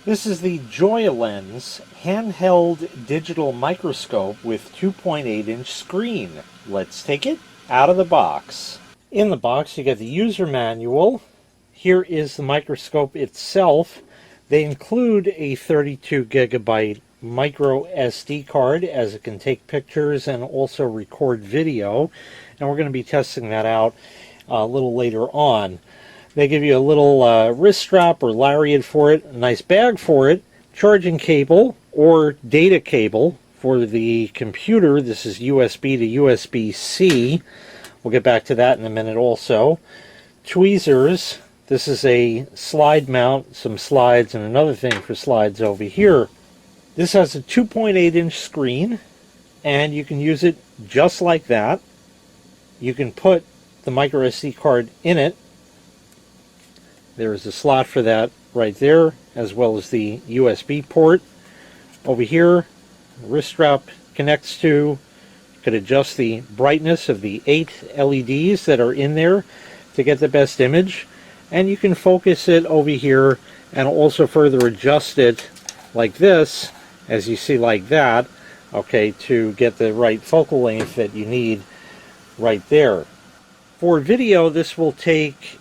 This is the JOYALENS handheld digital microscope with 2.8-inch screen. Let's take it out of the box. In the box you get the user manual. Here is the microscope itself. They include a 32 gigabyte microSD card, as it can take pictures and also record video, and we're going to be testing that out a little later on. They give you a little wrist strap or lariat for it, a nice bag for it, charging cable or data cable for the computer. This is USB to USB-C. We'll get back to that in a minute also. Tweezers. This is a slide mount, some slides, and another thing for slides over here. This has a 2.8-inch screen, and you can use it just like that. You can put the microSD card in it. There is a slot for that right there, as well as the USB port. Over here, the wrist strap connects to. You could adjust the brightness of the 8 LEDs that are in there to get the best image. And you can focus it over here and also further adjust it like this, as you see, like that, okay, to get the right focal length that you need right there. For video, this will take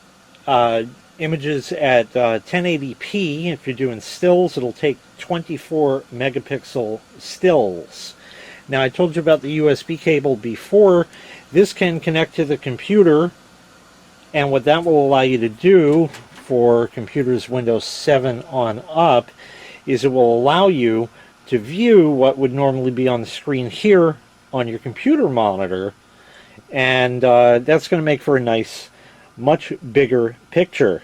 images at 1080p. If you're doing stills, it'll take 24 megapixel stills. Now, I told you about the USB cable before. This can connect to the computer, and what that will allow you to do for computers Windows 7 on up is it will allow you to view what would normally be on the screen here on your computer monitor, and that's going to make for a nice, much bigger picture.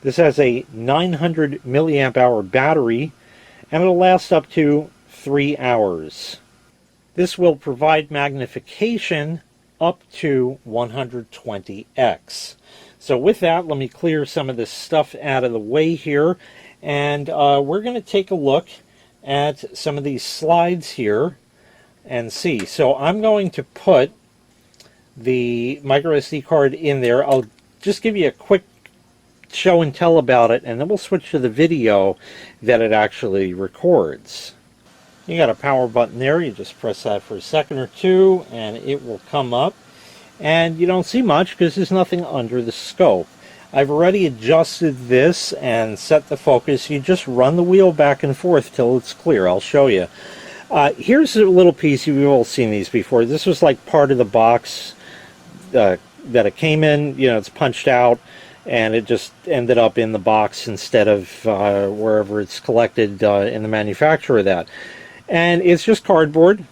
This has a 900 milliamp hour battery, and it'll last up to 3 hours. This will provide magnification up to 120x. So with that, let me clear some of this stuff out of the way here, and we're going to take a look at some of these slides here and see. So I'm going to put the microSD card in there. I'll just give you a quick show and tell about it, and then we'll switch to the video that it actually records. You got a power button there. You just press that for a second or two and it will come up, and you don't see much because there's nothing under the scope. I've already adjusted this and set the focus. You just run the wheel back and forth till it's clear. I'll show you. Here's a little piece. You've all seen these before. This was like part of the box that it came in. You know, it's punched out, and it just ended up in the box instead of wherever it's collected in the manufacturer of that. And it's just cardboard,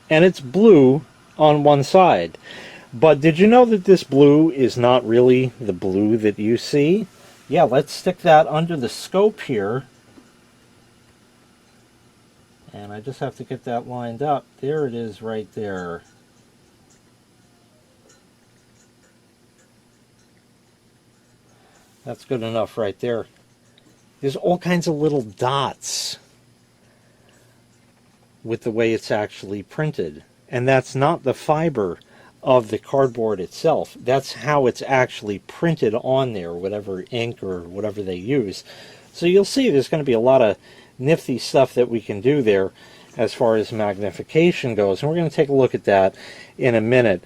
and it's blue on one side. But did you know that this blue is not really the blue that you see? Yeah, let's stick that under the scope here. And I just have to get that lined up. There it is right there. That's good enough right there. There's all kinds of little dots with the way it's actually printed. And that's not the fiber of the cardboard itself. That's how it's actually printed on there, whatever ink or whatever they use. So you'll see there's going to be a lot of nifty stuff that we can do there as far as magnification goes. And we're going to take a look at that in a minute.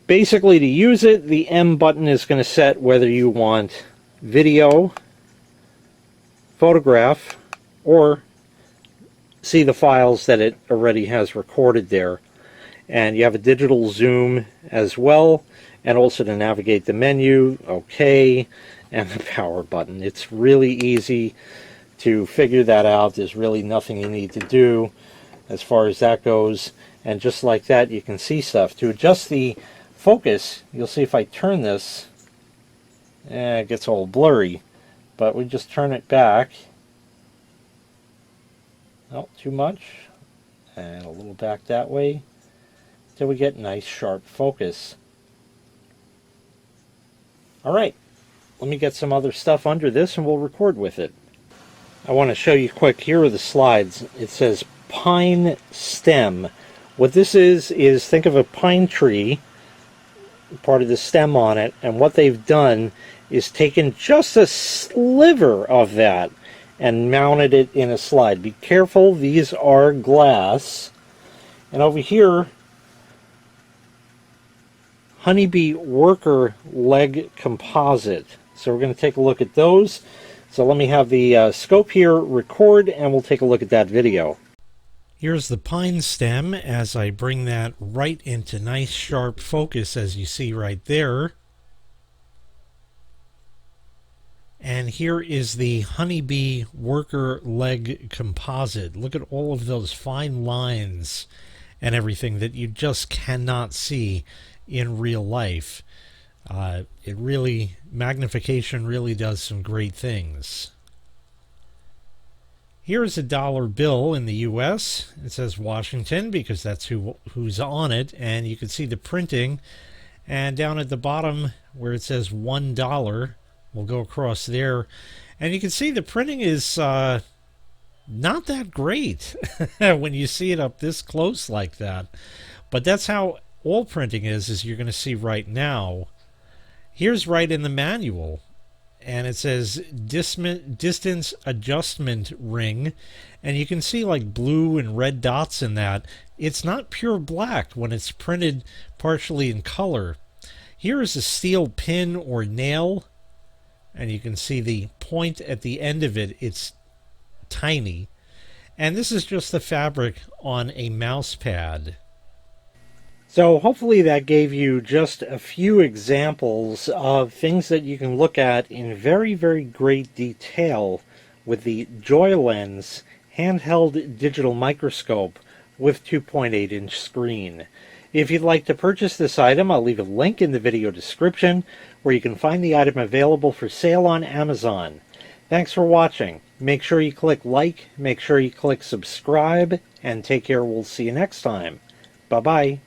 Basically, to use it, the M button is going to set whether you want video, photograph, or see the files that it already has recorded there. And you have a digital zoom as well, and also to navigate the menu, OK, and the power button. It's really easy to figure that out. There's really nothing you need to do as far as that goes. And just like that, you can see stuff. To adjust the focus, you'll see if I turn this, it gets all blurry. But we just turn it back. Not too much. And a little back that way, till we get nice sharp focus. Alright, let me get some other stuff under this and we'll record with it. I want to show you quick, here are the slides. It says pine stem. What this is think of a pine tree, part of the stem on it, and what they've done is taken just a sliver of that and mounted it in a slide. Be careful, these are glass. And over here, Honeybee Worker Leg Composite. So we're going to take a look at those. So let me have the scope here record, and we'll take a look at that video. Here's the pine stem as I bring that right into nice sharp focus, as you see right there. And here is the Honeybee Worker Leg Composite. Look at all of those fine lines and everything that you just cannot see in real life. Magnification really does some great things. Here's a dollar bill in the US. It says Washington because that's who's on it, and you can see the printing. And down at the bottom where it says $1, we'll go across there, and you can see the printing is not that great when you see it up this close like that. But that's how all printing is, as you're going to see right now. Here's right in the manual, and it says distance adjustment ring, and you can see like blue and red dots in that. It's not pure black when it's printed partially in color. Here is a steel pin or nail, and you can see the point at the end of it. It's tiny, and this is just the fabric on a mouse pad. So hopefully that gave you just a few examples of things that you can look at in very, very great detail with the JOYALENS handheld digital microscope with 2.8-inch screen. If you'd like to purchase this item, I'll leave a link in the video description where you can find the item available for sale on Amazon. Thanks for watching. Make sure you click like, make sure you click subscribe, and take care. We'll see you next time. Bye-bye.